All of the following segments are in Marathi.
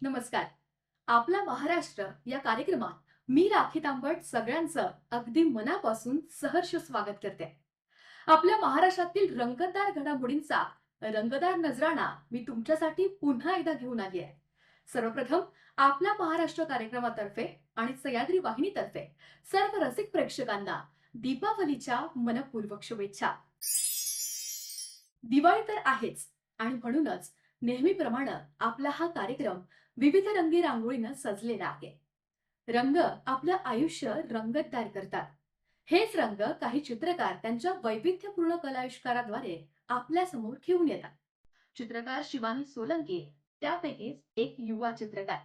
नमस्कार. आपला महाराष्ट्र या कार्यक्रमात मी राखी तांबट सगळ्यांचं अगदी मनापासून सहर्ष स्वागत करते. आपल्या महाराष्ट्रातील रंगतदार घडामोडींचा रंगतदार नजराणा मी तुमच्यासाठी पुन्हा एकदा घेऊन आली आहे. सर्वप्रथम आपल्या महाराष्ट्र कार्यक्रमातर्फे आणि सह्याद्री वाहिनीतर्फे सर्व रसिक प्रेक्षकांना दीपावलीच्या मनपूर्वक शुभेच्छा. दिवाळी तर आहेच आणि म्हणूनच नेहमीप्रमाणे आपला हा कार्यक्रम विविध रंगी रांगोळीनं सजलेला आहे. रंग आपलं आयुष्य रंगतदार करतात. हेच रंग काही चित्रकार त्यांच्या वैविध्यपूर्ण कलाविष्काराद्वारे आपल्या समोर घेऊन येतात. चित्रकार शिवानी सोलंकी त्यापैकीच एक युवा चित्रकार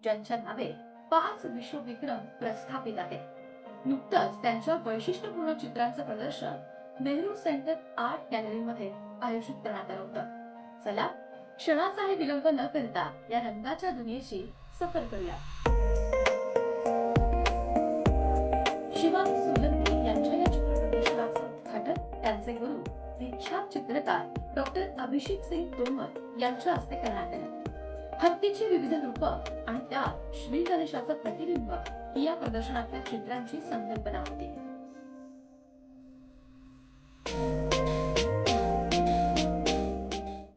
ज्यांच्या नावे 5 विश्वविक्रम प्रस्थापित आहेत. नुकतंच त्यांच्या वैशिष्ट्यपूर्ण चित्रांचं प्रदर्शन नेहरू सेंटर आर्ट गॅलरीमध्ये आयोजित करण्यात आलं होतं. चला क्षणाचाही विलंब न करता या रंगाच्या दुनियेची सफर करूया. शिवानी सोलंकी यांच्या या चित्रप्रदर्शनाचं उद्घाटन त्यांचे गुरु विख्यात चित्रकार डॉक्टर अभिषेक सिंग तोमर यांच्या हस्ते करण्यात आले. हत्तीची विविध रूपं आणि त्यात श्री गणेशाचं प्रतिबिंब ही या प्रदर्शनातल्या चित्रांची संकल्पना होती.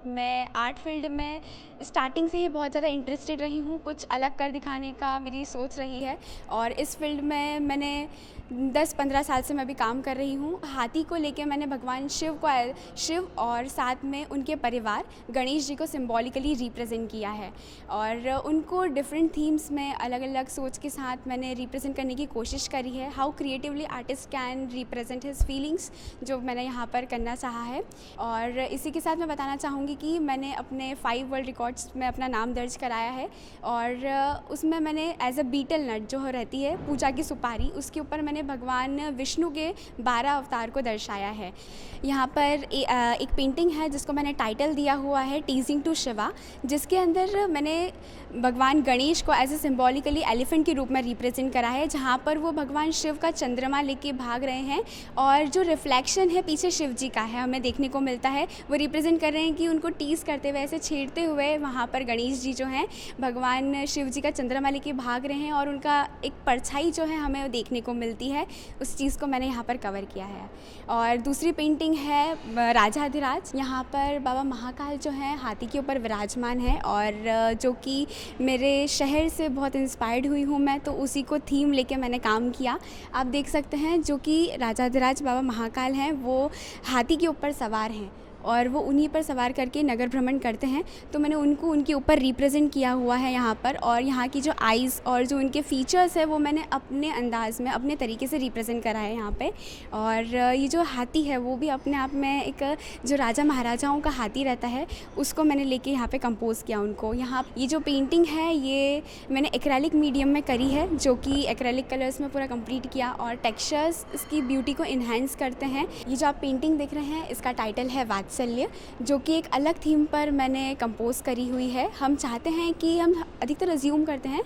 मैं आर्ट फील्ड में स्टार्टिंग से ही बहुत ज़्यादा इंटरेस्टेड रही हूँ। कुछ अलग कर दिखाने का मेरी सोच रही है और इस फील्ड में मैंने 10-15 साल से मैं भी काम कर रही हूँ। हाथी को लेके मैंने भगवान शिव और साथ में उनके परिवार गणेश जी को सिंबॉलिकली रिप्रेजेंट किया है और उनको डिफरेंट थीम्स में अलग अलग सोच के साथ मैंने रिप्रेजेंट करने की कोशिश करी है। How creatively artist can represent his feelings, जो मैंने यहाँ पर करना चाहा है। और इसी के साथ मैं बताना चाहूँगी कि मैंने अपने 5 वर्ल्ड रिकॉर्ड्स में अपना नाम दर्ज कराया है और उसमें मैंने एज अ बीटल नट जो रहती है पूजा की सुपारी, उसके ऊपर मैंने भगवान विष्णु के 12 अवतार को दर्शाया है। यहाँ पर एक पेंटिंग है जिसको मैंने टाइटल दिया हुआ है टीजिंग टू शिवा, जिसके अंदर मैंने भगवान गणेश को एज ए सिंबॉलिकली एलिफेंट के रूप में रिप्रेजेंट करा है, जहाँ पर वो भगवान शिव का चंद्रमा लेके भाग रहे हैं और जो रिफ्लेक्शन है पीछे शिव जी का है हमें देखने को मिलता है। वो रिप्रेजेंट कर रहे हैं कि उनको टीज़ करते हुए ऐसे छेड़ते हुए वहाँ पर गणेश जी जो हैं भगवान शिव जी का चंद्रमा लेके भाग रहे हैं और उनका एक परछाई जो है हमें देखने को मिलती है। उस चीज़ को मैंने यहाँ पर कवर किया है। और दूसरी पेंटिंग है राजाधिराज। यहाँ पर बाबा महाकाल जो हैं हाथी के ऊपर विराजमान है और जो कि मेरे शहर से बहुत इंस्पायर्ड हुई हूँ मैं, तो उसी को थीम लेके मैंने काम किया। आप देख सकते हैं जो कि राजाधिराज बाबा महाकाल हैं वो हाथी के ऊपर सवार हैं और वो उन्हीं पर सवार करके नगर भ्रमण करते हैं, तो मैंने उनको उनके ऊपर रिप्रेजेंट किया हुआ है यहाँ पर। और यहाँ की जो आइज़ और जो उनके फीचर्स है वो मैंने अपने अंदाज में अपने तरीके से रिप्रेजेंट करा है यहाँ पे। और ये जो हाथी है वो भी अपने आप में एक जो राजा महाराजाओं का हाथी रहता है उसको मैंने लेके यहाँ पे कंपोज़ किया उनको। यहाँ ये जो पेंटिंग है ये मैंने एक्रेलिक मीडियम में करी है, जो कि एक्रेलिक कलर्स में पूरा कंप्लीट किया और टेक्सचर्स इसकी ब्यूटी को इन्हेंस करते हैं। ये जो आप पेंटिंग देख रहे हैं इसका टाइटल है वात्सल्य, जो कि एक अलग थीम पर मैंने कंपोज करी हुई है। हम चाहते हैं कि हम अधिकतर अज्यूम करते हैं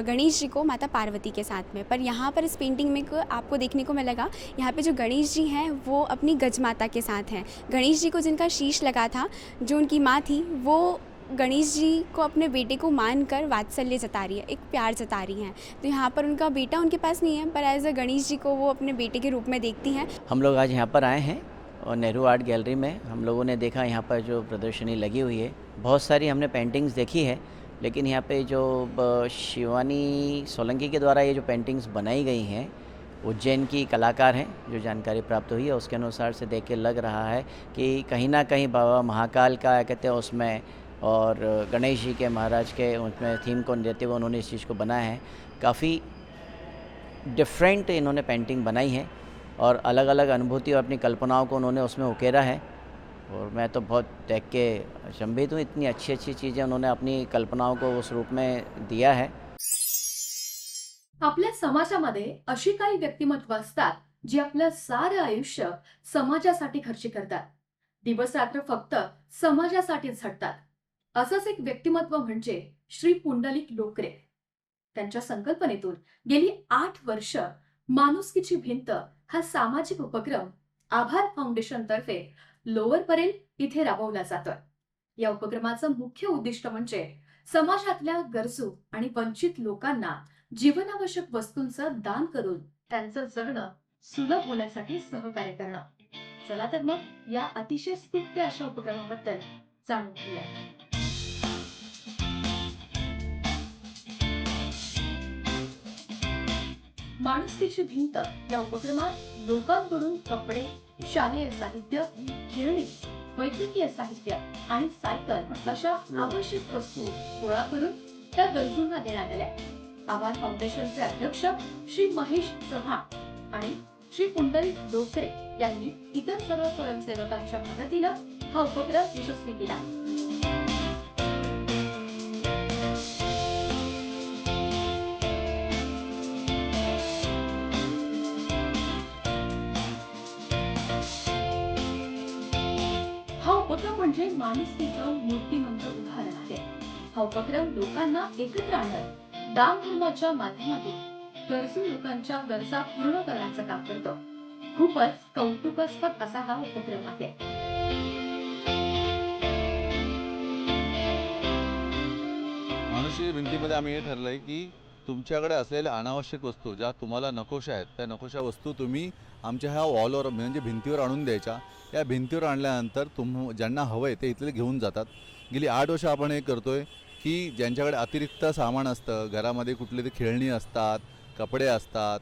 गणेश जी को माता पार्वती के साथ में, पर यहाँ पर इस पेंटिंग में आपको देखने को मिलेगा यहाँ पे जो गणेश जी हैं वो अपनी गज माता के साथ हैं। गणेश जी को जिनका शीश लगा था, जो उनकी माँ थी, वो गणेश जी को अपने बेटे को मानकर वात्सल्य जता रही है, एक प्यार जता रही हैं। तो यहाँ पर उनका बेटा उनके पास नहीं है, पर एज अ गणेश जी को वो अपने बेटे के रूप में देखती हैं। हम लोग आज यहाँ पर आए हैं और नेहरू आर्ट गैलरी में हम लोगों ने देखा यहाँ पर जो प्रदर्शनी लगी हुई है, बहुत सारी हमने पेंटिंग्स देखी है, लेकिन यहाँ पे जो शिवानी सोलंकी के द्वारा ये जो पेंटिंग्स बनाई गई हैं उज्जैन की कलाकार हैं, जो जानकारी प्राप्त हुई है उसके अनुसार से देख के लग रहा है कि कहीं ना कहीं बाबा महाकाल का कहते हैं उसमें और गणेश जी के महाराज के उसमें थीम को देते हुए उन्होंने इस चीज़ को बनाया है। काफ़ी डिफरेंट इन्होंने पेंटिंग बनाई है और अलग अलग अनुभूति और अपनी कल्पनाओं को उन्होंने उसमें उकेरा है और मैं तो बहुत देख के अचंभित हूँ, इतनी अच्छी अच्छी चीज़ें उन्होंने अपनी कल्पनाओं को उस रूप में दिया है। आपल्या समाजामध्ये अशी काही व्यक्तिमत्व असतात जी आपलं सारं आयुष्य समाजासाठी खर्ची करतात, दिवस रात्र फक्त समाजासाठीच झटतात. असंच एक व्यक्तिमत्व म्हणजे श्री पुंडलिक लोकरे. त्यांच्या संकल्पनेतून गेली 8 वर्ष माणुसकीची भिंत हा सामाजिक उपक्रम आभार फाउंडेशन तर्फे लोअर परेल इथे राबवला जातोय. या उपक्रमाचं मुख्य उद्दिष्ट म्हणजे समाजातल्या गरजू आणि वंचित लोकांना जीवनावश्यक वस्तूंचं दान करून त्यांचं जगणं सुलभ होण्यासाठी सहकार्य करणं. चला तर मग या अतिशय स्तुत्य अशा उपक्रमाबद्दल जाणून घेऊया. माणुसकीची भिंत या उपक्रमात लोकांकडून कपडे, शालेय साहित्य, खेळणी, वैद्यकीय साहित्य आणि सायकल अशा आवश्यक वस्तू गोळा करून त्या गरजूंना देण्यात आल्या. आभार फाउंडेशनचे अध्यक्ष श्री महेश चव्हाण आणि श्री पुंडलिक डोकरे यांनी इतर सर्व स्वयंसेवकांच्या मदतीनं हा उपक्रम यशस्वी केला. हा उपक्रम म्हणजे माणुसकीचं मूर्तिमंत उदाहरण आहे. हा उपक्रम लोकांना एकत्र आणत दान धर्माच्या माध्यमातून गरजू लोकांच्या गरजा पूर्ण करण्याचं काम करतो. खूपच कौतुकास्पद असा हा उपक्रम आहे. माणुसकी भिंतीमध्ये आम्ही हे ठरलंय की तुमच्याकडे असलेल्या अनावश्यक वस्तू ज्या तुम्हाला नकोशा आहेत त्या नकोशा वस्तू तुम्ही आमच्या ह्या वॉलवर म्हणजे भिंतीवर आणून द्यायच्या. या भिंतीवर आणल्यानंतर ज्यांना हवं आहे ते इथले घेऊन जातात. गेली 8 वर्ष आपण हे करतोय की ज्यांच्याकडे अतिरिक्त सामान असतं, घरामध्ये कुठली तरी खेळणी असतात, कपडे असतात,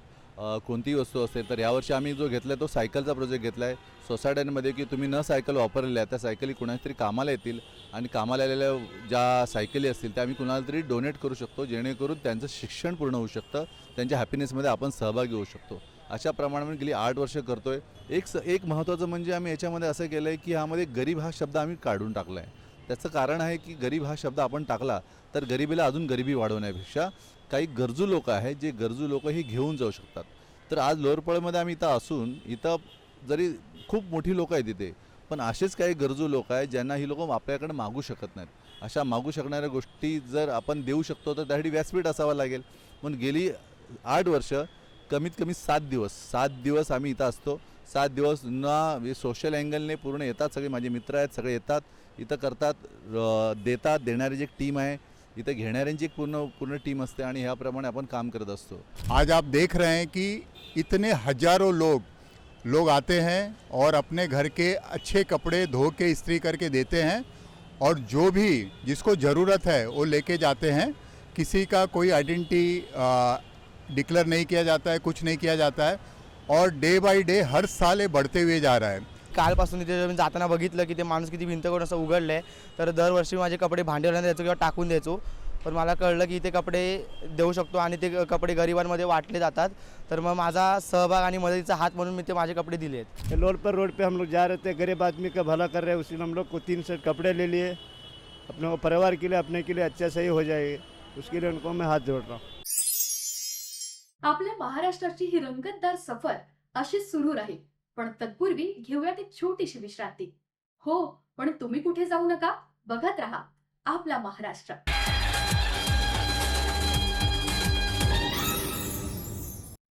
कोणतीही वस्तू असते, तर यावर्षी आम्ही जो घेतला तो सायकलचा प्रोजेक्ट घेतला आहे सोसायट्यांमध्ये की तुम्ही न सायकल वापरलेल्या त्या सायकली कुणाला तरी कामाला येतील आणि कामाला आलेल्या ज्या सायकली असतील त्या आम्ही कुणाला तरी डोनेट करू शकतो, जेणेकरून त्यांचं शिक्षण पूर्ण होऊ शकतं, त्यांच्या हॅपीनेसमध्ये आपण सहभागी होऊ शकतो. अशा प्रमाणे गेली 8 वर्ष करतोय. एक महत्त्वाचं म्हणजे आम्ही याच्यामध्ये असं केलं आहे की ह्यामध्ये गरीब हा शब्द आम्ही काढून टाकला आहे. त्याचं कारण आहे की गरीब हा शब्द आपण टाकला तर गरिबीला अजून गरिबी वाढवण्यापेक्षा काही गरजू लोक आहेत जे गरजू लोक ही घेऊन जाऊ शकतात. तर आज लोअरपळमध्ये आम्ही इथं असून इथं जरी खूप मोठी लोक आहेत इथे, पण असेच काही गरजू लोक आहेत ज्यांना ही लोक आपल्याकडे मागू शकत नाहीत. अशा मागू शकणाऱ्या गोष्टी जर आपण देऊ शकतो तर त्यासाठी व्यासपीठ असावं लागेल. पण गेली 8 वर्ष कमीत कमी 7 दिवस आम्ही इथं असतो. 7 दिवस ना सोशल अँगलने पूर्ण येतात, सगळे माझे मित्र आहेत, सगळे येतात, इथं करतात, देतात. देणारी एक टीम आहे, इथं घेणाऱ्यांची एक पूर्ण टीम असते आणि ह्याप्रमाणे आपण काम करत असतो. आज आप देख रहे हैं कि इतने हजारों लोग आते हैं और अपने घर के अच्छे कपड़े धो के इस्त्री करके देते हैं और जो भी जिसको ज़रूरत है वो लेके जाते हैं. किसी का कोई आइडेंटिटी डिक्लेयर नहीं किया जाता है, कुछ नहीं किया जाता है और डे बाय डे हर साल ये बढ़ते हुए जा रहा है. कालपासून इथे मी जाताना बघितलं की ते माणूस किती भिंत करून असं उघडलं आहे. तर दरवर्षी माझे कपडे भांडवलांना द्यायचो किंवा टाकून द्यायचो. पण मला कळलं की इथे कपडे देऊ शकतो आणि ते कपडे गरिबांमध्ये वाटले जातात. तर मग माझा सहभाग आणि मदतीचा हात म्हणून मी ते माझे कपडे दिले आहेत. रोड पे हम लोग जा रहे थे, गरीब आदमी का भला कर रहे हैं, उसी हम लोग को 3 सेट कपड़े ले लिए अपने परिवार के लिए, अपने के लिए अच्छा सही हो जाएगी, उसके लिए उनको मैं हाथ जोड़ रहा हूँ. आपल्या महाराष्ट्राची ही रंगतदार सफर अशीच सुरू राहील. पण तत्पूर्वी घेऊयात एक छोटीशी विश्रांती. हो, पण तुम्ही कुठे जाऊ नका, बघत राहा आपला महाराष्ट्र.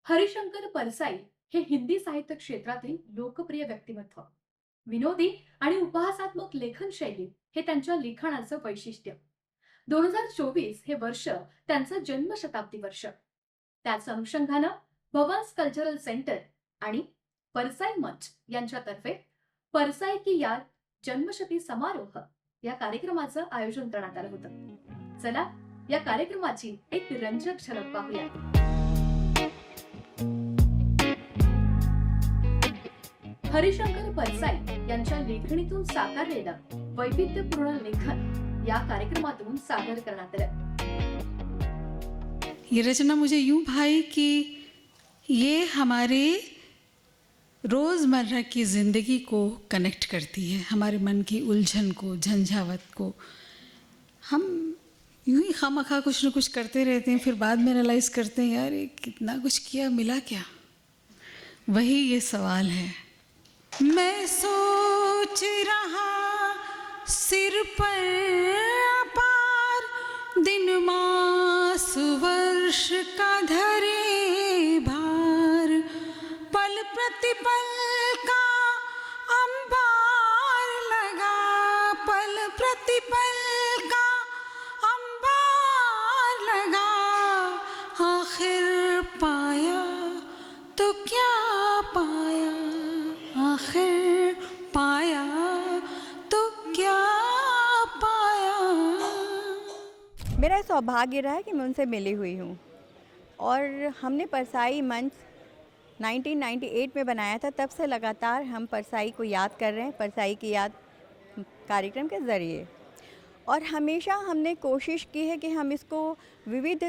हरिशंकर परसाई हे हिंदी साहित्य क्षेत्रातील लोकप्रिय व्यक्तिमत्व. विनोदी आणि उपहासात्मक लेखन शैली हे त्यांच्या लिखाणाचं वैशिष्ट्य. 2024 हे वर्ष त्यांचं जन्मशताब्दी वर्ष. त्याच अनुषंगानं भवन्स कल्चरल सेंटर आणि परसाई मंच यांच्यातर्फे परसाई की याद जन्मशती समारोह या कार्यक्रमाचं आयोजन करण्यात आलं होतं. चला या कार्यक्रमाची एक रंजक झलक पाहूया. हरिशंकर परसाई यांच्या लेखणीतून साकारलेलं वैविध्यपूर्ण लेखन या कार्यक्रमातून सादर करण्यात आलं. ये रचना मुझे यूं भाई कि ये हमारे रोज़मर्रा की ज़िंदगी को कनेक्ट करती है, हमारे मन की उलझन को, झंझावत को। हम यूं ही खामखा कुछ न कुछ करते रहते हैं, फिर बाद में रियलाइज़ करते हैं यार ये कितना कुछ किया, मिला क्या? वही ये सवाल है। मैं सोच रहा सिर पर अपार दिन मास वर्ष का धरे भार, पल प्रतिपल का अंबार लगा, पल प्रतिपल का अंबार लगा, आखिर पाया तो क्या पाया, आखिर पाया तो क्या पाया। मेरा सौभाग्य रहा है कि मैं उनसे मिली हुई हूँ और हमने परसाई मंच 1998 में बनाया था। तब से लगातार हम परसाई को याद कर रहे हैं, परसाई की याद कार्यक्रम के ज़रिए। और हमेशा हमने कोशिश की है कि हम इसको विविध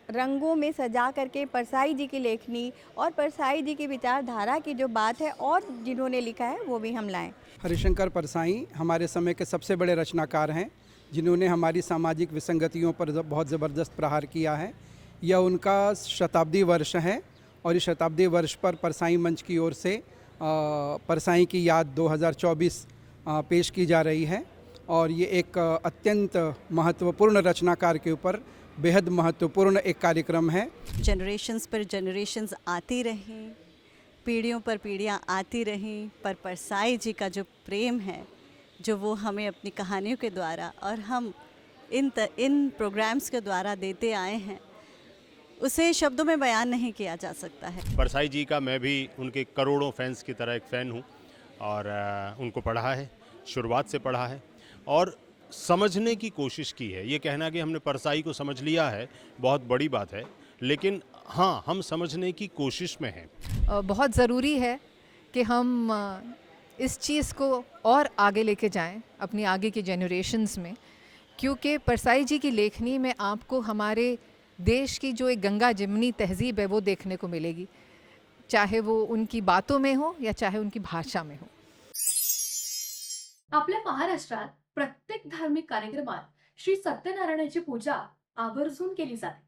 रंगों में सजा करके परसाई जी की लेखनी और परसाई जी की विचारधारा की जो बात है और जिन्होंने लिखा है वो भी हम लाएं। हरिशंकर परसाई हमारे समय के सबसे बड़े रचनाकार हैं, जिन्होंने हमारी सामाजिक विसंगतियों पर बहुत ज़बरदस्त प्रहार किया है। यह उनका शताब्दी वर्ष है और इस शताब्दी वर्ष पर परसाई मंच की ओर से परसाई की याद 2024 पेश की जा रही है। और ये एक अत्यंत महत्वपूर्ण रचनाकार के ऊपर बेहद महत्वपूर्ण एक कार्यक्रम है। जनरेशन्स पर जनरेशन्स आती रहें, पीढ़ियों पर पीढ़ियाँ आती रहें, पर परसाई जी का जो प्रेम है, जो वो हमें अपनी कहानियों के द्वारा और हम इन प्रोग्राम्स के द्वारा देते आए हैं, उसे शब्दों में बयान नहीं किया जा सकता है। परसाई जी का मैं भी उनके करोड़ों फैंस की तरह एक फ़ैन हूँ और उनको पढ़ा है, शुरुआत से पढ़ा है और समझने की कोशिश की है। ये कहना कि हमने परसाई को समझ लिया है बहुत बड़ी बात है, लेकिन हाँ, हम समझने की कोशिश में हैं। बहुत ज़रूरी है कि हम इस चीज़ को और आगे लेके जाएं अपनी आगे की जनरेशन्स में, क्योंकि परसाई जी की लेखनी में आपको हमारे देश की जो एक गंगा जमनी तहज़ीब है वो देखने को मिलेगी, चाहे वो उनकी बातों में हो या चाहे उनकी भाषा में हो। आपल्या महाराष्ट्रात प्रत्येक धार्मिक कार्यक्रमात श्री सत्यनारायणाची पूजा आवर्जून केली जाते।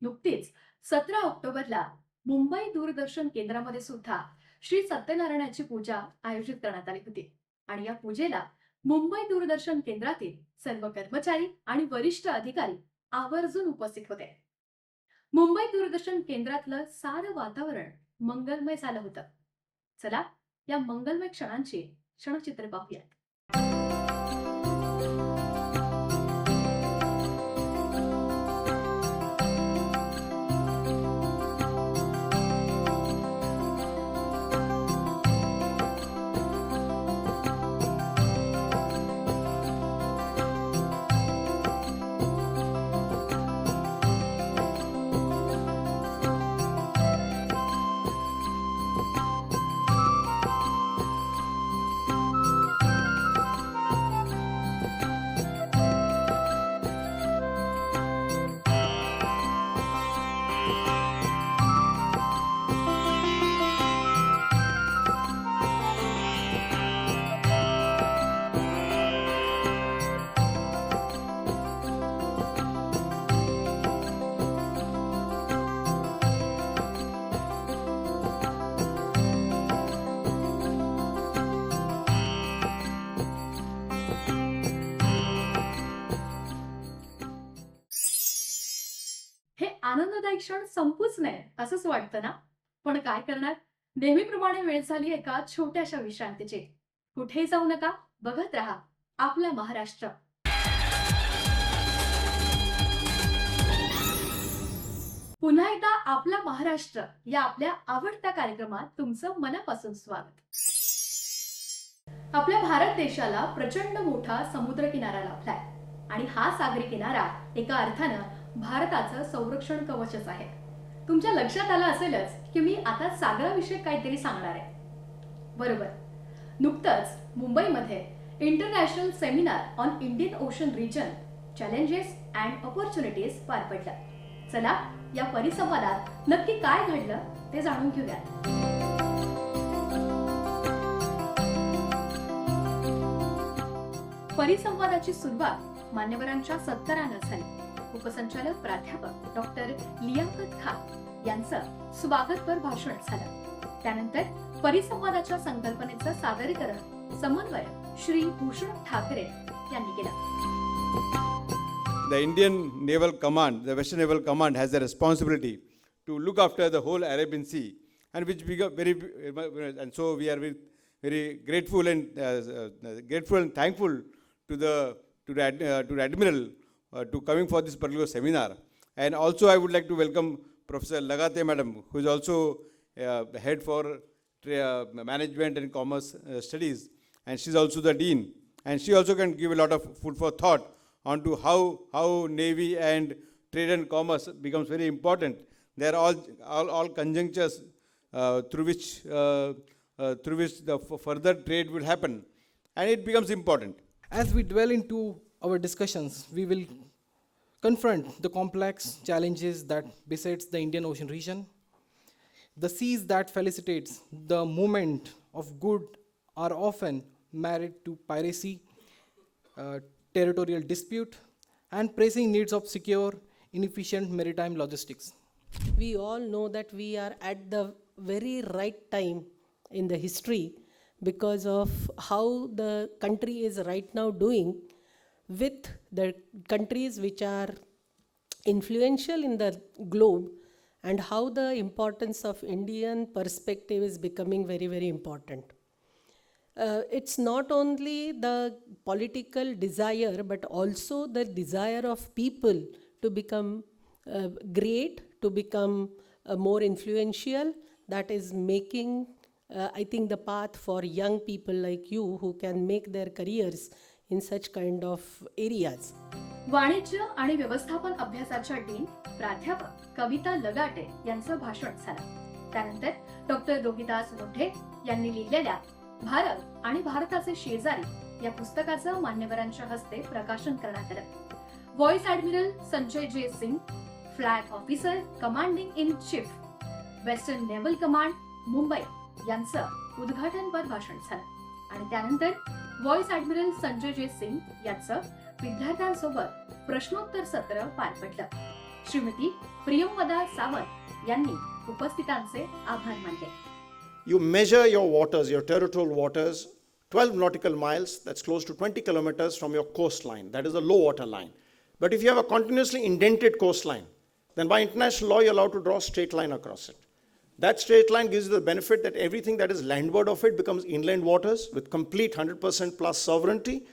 नुकतीच 17 ऑक्टोबरला मुंबई दूरदर्शन केंद्रामध्ये सुद्धा श्री सत्यनारायणाची पूजा आयोजित करण्यात आली होती आणि या पूजेला मुंबई दूरदर्शन केंद्रातील सर्व कर्मचारी आणि वरिष्ठ अधिकारी आवर्जून उपस्थित होते। मुंबई दूरदर्शन केंद्रातलं सारं वातावरण मंगलमय झालं होतं। चला या मंगलमय क्षणांची क्षणचित्र पाहूयात। हे आनंददायी क्षण संपूच नये असंच वाटतं ना? पण काय करणार, नेहमीप्रमाणे वेळ झाली एका छोट्याशा विश्रांतीची। कुठेही जाऊ नका, बघत राहा आपला महाराष्ट्र। पुन्हा एकदा आपला महाराष्ट्र या आपल्या आवडत्या कार्यक्रमात तुमचं मनापासून स्वागत। आपल्या भारत देशाला प्रचंड मोठा समुद्र किनारा लाभलाय आणि हा सागरी किनारा एका अर्थानं भारताचं संरक्षण कवचच आहे। तुमच्या लक्षात आलं असेलच की मी आता सागराविषयी काहीतरी सांगणार आहे। बरोबर, नुकतंच मुंबईमध्ये international seminar on Indian Ocean region challenges and opportunities पार पडलं। चला या परिसंवादात नक्की काय घडलं ते जाणून घेऊया। परिसंवादाची सुरुवात मान्यवरांच्या सत्कारानं झाली. उपसंचालक प्राध्यापक डॉक्टर लियाकत खान यांचं स्वागतपर भाषण झालं. त्यानंतर परिसंवादाच्या संकल्पनेचं सादरीकरण समन्वयक श्री भूषण ठाकरे यांनी केलं. The Indian Naval Command, the Western Naval Command, has a responsibility to look after the whole Arabian Sea, and which we got and so we are very grateful and thankful to the Admiral to coming for this particular seminar. And also I would like to welcome Professor Lagate Madam, who is also the head for Management and Commerce Studies, and she's also the Dean, and she also can give a lot of food for thought onto how Navy and trade and commerce becomes very important. They are all conjunctures through which the further trade will happen, and it becomes important. As we dwell into our discussions, we will confront the complex challenges that besets the Indian Ocean region. The seas that facilitates the movement of good are often married to piracy, territorial dispute, and pressing needs of secure, inefficient maritime logistics. We all know that we are at the very right time in the history because of how the country is right now doing with the countries which are influential in the globe, and how the importance of Indian perspective is becoming very, very important. It's not only the political desire, but also the desire of people to become great, to become more influential, that is making, I think, the path for young people like you who can make their careers in such kind of areas. वाणिज्य आणि व्यवस्थापन अभ्यासाच्या डीन प्राध्यापक कविता लगाटे यांचं भाषण झालं. त्यानंतर डॉक्टर रोहिदास लोढे यांनी लिहिलेल्या भारत आणि भारताचे शेजारी या पुस्तकाचं मान्यवरांच्या हस्ते प्रकाशन करण्यात आलं. Vice admiral Sanjay J Singh, flag officer commanding in chief western naval command Mumbai यांचं उद्घाटनपर भाषण झालं. आणि त्यानंतर व्हाईस ॲडमिरल संजय जे सिंग यांचं विद्यार्थ्यांसोबत प्रश्नोत्तर सत्र पार पडलं. श्रीमती प्रियंवदा सावंत यांनी उपस्थितांचे आभार मानले. You measure your waters, your territorial waters, 12 nautical miles, that's close to 20 kilometers from your coastline. That is the low water line. But if you have a continuously indented coastline, then by international law, you're allowed to draw a straight line across it. That straight line gives you the benefit that everything that is landward of it becomes inland waters with complete 100% plus sovereignty.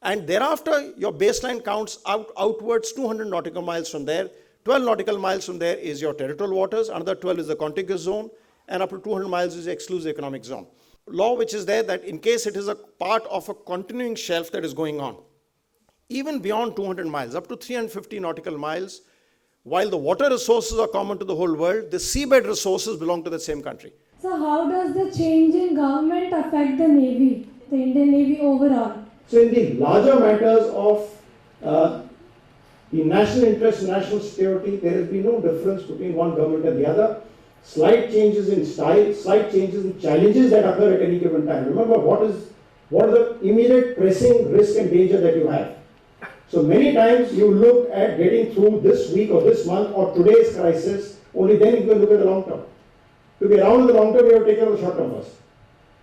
And thereafter, your baseline counts outwards 200 nautical miles from there. 12 nautical miles from there is your territorial waters. Another 12 is the contiguous zone. And up to 200 miles is the exclusive economic zone. Law which is there that in case it is a part of a continuing shelf that is going on, even beyond 200 miles, up to 350 nautical miles, while the water resources are common to the whole world, the seabed resources belong to the same country. So how does the change in government affect the Navy, the Indian Navy overall? So in the larger matters of the national interest, national security, there has been no difference between one government and the other. Slight changes in style, slight changes in challenges that occur at any given time. Remember what are the immediate pressing risk and danger that you have. So many times you look at getting through this week or this month or today's crisis, only then you can look at the long term. To be around in the long term, you have to take care of the short term first.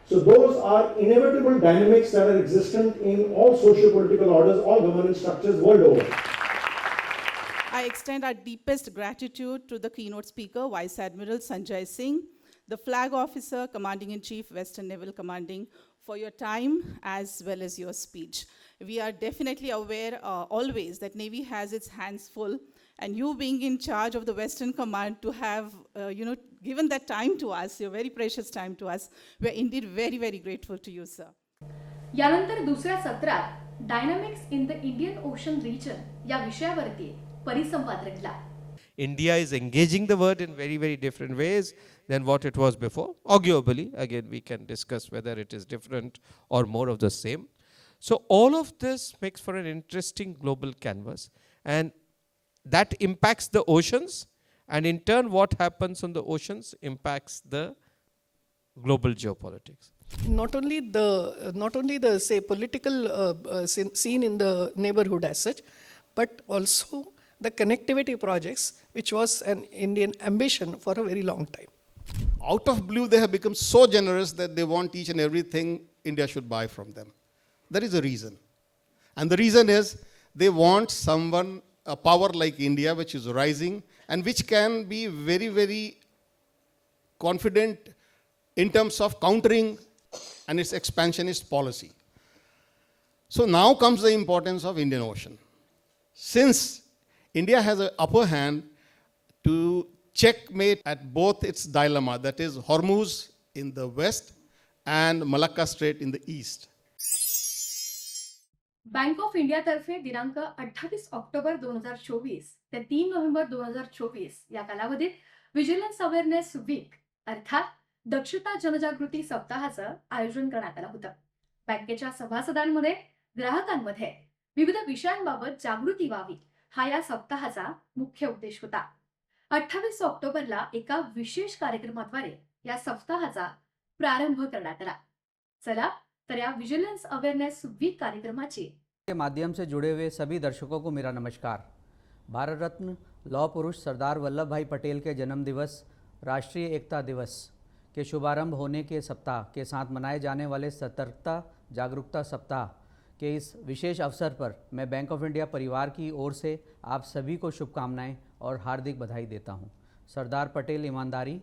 So those are inevitable dynamics that are existent in all socio-political orders, all governance structures world over. I extend our deepest gratitude to the keynote speaker, Vice Admiral Sanjay Singh, the Flag Officer, Commanding-in-Chief, Western Naval Commanding, for your time as well as your speech. We are definitely aware always that Navy has its hands full, and you being in charge of the Western Command to have, given that time to us, your very precious time to us, we are indeed very, very grateful to you, sir. यानंतर दुसऱ्या सत्रात dynamics in the Indian Ocean region या विषयावरती परिसंवाद रखला. India is engaging the world in very, very different ways than what it was before. Arguably, again, we can discuss whether it is different or more of the same. So all of this makes for an interesting global canvas, and that impacts the oceans, and in turn what happens on the oceans impacts the global geopolitics. not only the say political scene in the neighborhood as such, but also the connectivity projects, which was an Indian ambition for a very long time. Out of blue, they have become so generous that they want each and everything India should buy from them. There is a reason. And the reason is they want someone, a power like India, which is rising and which can be very, very confident in terms of countering and its expansionist policy. So now comes the importance of Indian Ocean. Since India has an upper hand to checkmate at both its dilemma, that is Hormuz in the west and Malacca Strait in the east. Bank of इंडियातर्फे दिनांक 28 ऑक्टोबर 2024 ते 3 नोव्हेंबर 2024 या कालावधीत विजिलन्स अवेअरनेस वीक अर्थात दक्षता जनजागृती सप्ताहाचं आयोजन करण्यात आलं होतं. बँकेच्या सभासदांमध्ये ग्राहकांमध्ये विविध विषयांबाबत जागृती व्हावी हा या सप्ताहाचा मुख्य उद्देश होता. 28 ऑक्टोबरला एका विशेष कार्यक्रमाद्वारे या सप्ताहाचा प्रारंभ करण्यात आला. चला तर या विजिलन्स अवेयरनेस वीक कार्यक्रमाची के माध्यम से जुड़े हुए सभी दर्शकों को मेरा नमस्कार. भारत रत्न लौह पुरुष सरदार वल्लभ भाई पटेल के जन्म दिवस, राष्ट्रीय एकता दिवस के शुभारंभ होने के सप्ताह के साथ मनाए जाने वाले सतर्कता जागरूकता सप्ताह के इस विशेष अवसर पर मैं बैंक ऑफ इंडिया परिवार की ओर से आप सभी को शुभकामनाएं और हार्दिक बधाई देता हूं. सरदार पटेल ईमानदारी,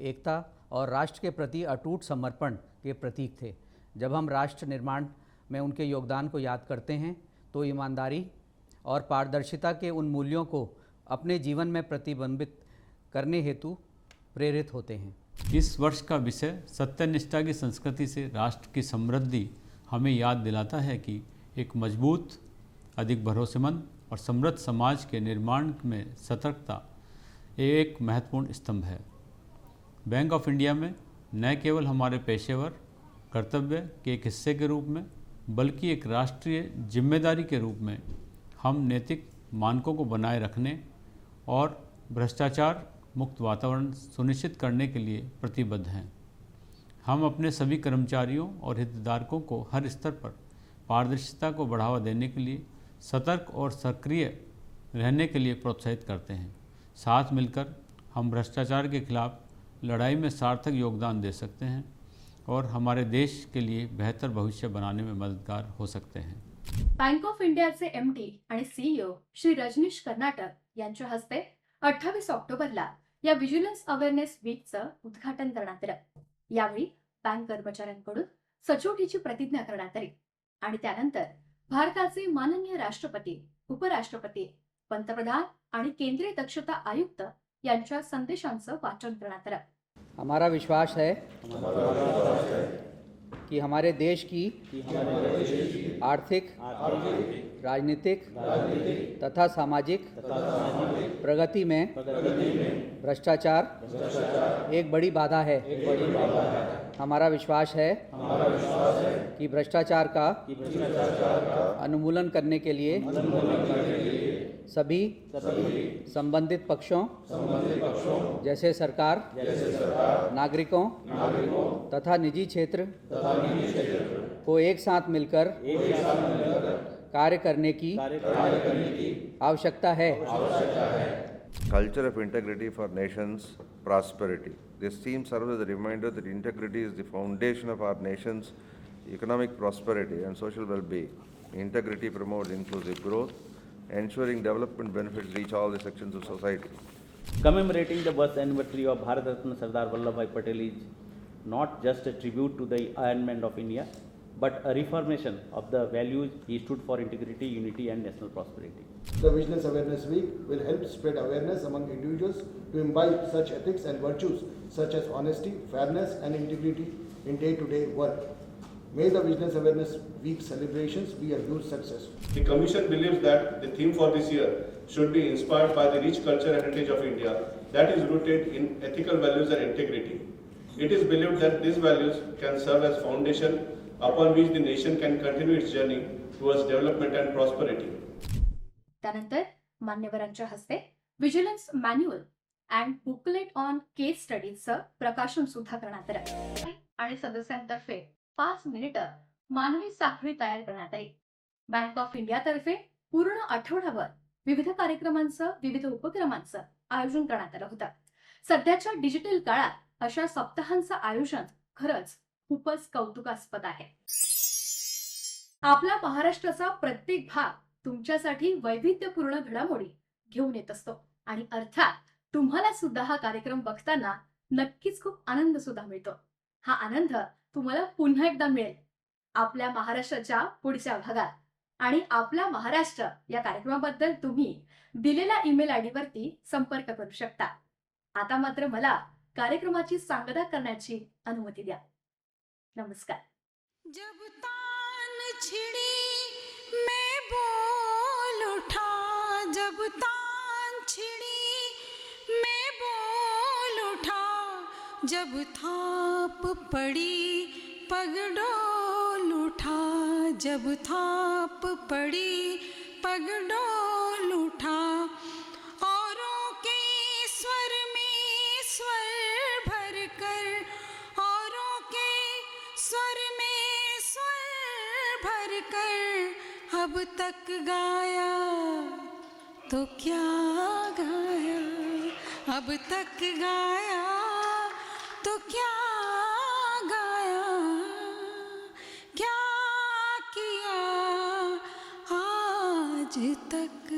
एकता और राष्ट्र के प्रति अटूट समर्पण के प्रतीक थे. जब हम राष्ट्र निर्माण में उनके योगदान को याद करते हैं तो ईमानदारी और पारदर्शिता के उन मूल्यों को अपने जीवन में प्रतिबिंबित करने हेतु प्रेरित होते हैं. इस वर्ष का विषय सत्यनिष्ठा की संस्कृति से राष्ट्र की समृद्धि हमें याद दिलाता है कि एक मजबूत, अधिक भरोसेमंद और समृद्ध समाज के निर्माण में सतर्कता एक महत्वपूर्ण स्तंभ है. बैंक ऑफ इंडिया में न केवल हमारे पेशेवर कर्तव्य के एक हिस्से के रूप में बल्कि एक राष्ट्रीय जिम्मेदारी के रूप में हम नैतिक मानकों को बनाए रखने और भ्रष्टाचार मुक्त वातावरण सुनिश्चित करने के लिए प्रतिबद्ध हैं. हम अपने सभी कर्मचारियों और हितधारकों को हर स्तर पर पारदर्शिता को बढ़ावा देने के लिए सतर्क और सक्रिय रहने के लिए प्रोत्साहित करते हैं. साथ मिलकर हम भ्रष्टाचार के खिलाफ लड़ाई में सार्थक योगदान दे सकते हैं और हमारे देश के लिए बेहतर भविष्य बनाने में मददगार हो सकते हैं. बँक ऑफ इंडियाचे MD आणि CEO श्री रजनीश कर्नाटक यांच्या हस्ते 28 ऑक्टोबरला या विजिलन्स अवेअरनेस वीकचं उद्घाटन करण्यात आलं. यावेळी बँक कर्मचाऱ्यांकडून सचोटीची प्रतिज्ञा करण्यात आली आणि त्यानंतर भारताचे माननीय राष्ट्रपती, उपराष्ट्रपती, पंतप्रधान आणि केंद्रीय दक्षता आयुक्त यांच्या संदेशांचं वाचन करण्यात आलं. हमारा विश्वास है कि हमारे देश की आर्थिक, राजनीतिक तथा सामाजिक प्रगति में भ्रष्टाचार एक बड़ी बाधा है. हमारा विश्वास है कि भ्रष्टाचार का उन्मूलन करने के लिए सभी संबंधित पक्षों जैसे सरकार, नागरिकों तथा निजी क्षेत्र को एक साथ मिलकर कार्य करने की आवश्यकता है. Culture of integrity for nations' prosperity. This theme serves as a reminder that integrity is the foundation of our nation's economic prosperity and social well-being. Integrity promotes inclusive growth, ensuring development benefits reach all the sections of society. Commemorating the birth anniversary of Bharat Ratna Sardar Vallabhbhai Patel is not just a tribute to the environment of India, but a reformation of the values he stood for: integrity, unity, and national prosperity. The Vigilance Awareness Week will help spread awareness among individuals to imbibe such ethics and virtues such as honesty, fairness, and integrity in day-to-day work. May the Vigilance Awareness Week celebrations be a huge success. The Commission believes that the theme for this year should be inspired by the rich cultural heritage of India that is rooted in ethical values and integrity. It is believed that these values can serve as foundation upon which the nation can continue its journey towards development and prosperity. त्यानंतर मान्यवरांच्या हस्ते vigilance manual and booklet on case स्टडीजचं प्रकाशन सुद्धा करण्यात आलं. आणि सदस्यांतर्फे 5 मिनिटं मानवी साखळी तयार करण्यात आली. बँक ऑफ इंडियातर्फे पूर्ण आठवड्याभर विविध कार्यक्रमांचं, विविध उपक्रमांचं आयोजन करण्यात आलं होतं. सध्याच्या डिजिटल काळात अशा सप्ताहांचं आयोजन खरंच खूपच कौतुकास्पद आहे. आपला महाराष्ट्राचा प्रत्येक भाग तुमच्यासाठी वैविध्यपूर्ण घडामोडी घेऊन येत असतो आणि अर्थात तुम्हाला सुद्धा हा कार्यक्रम बघताना नक्कीच खूप आनंद सुद्धा मिळतो. हा आनंद तुम्हाला पुन्हा एकदा मिळेल आपल्या महाराष्ट्राच्या पुढच्या भागात. आणि आपला महाराष्ट्र या कार्यक्रमाबद्दल तुम्ही दिलेल्या ईमेल आयडी वरती संपर्क करू शकता. आता मात्र मला कार्यक्रमाची सांगता करण्याची अनुमती द्या. नमस्कार. जब तान छिड़ी मैं बोल उठा, जब तान छिड़ी मैं बोल उठा, जब थाप पड़ी पगडोल उठा, जब थाप पड़ी पगडोल उठा, औरों के स्वर में स्वर भर कर, औरों के स्वर में स्वर भर कर, अब तक गाया तो क्या गाया, अब तक गाया तो क्या गाया, क्या किया आज तक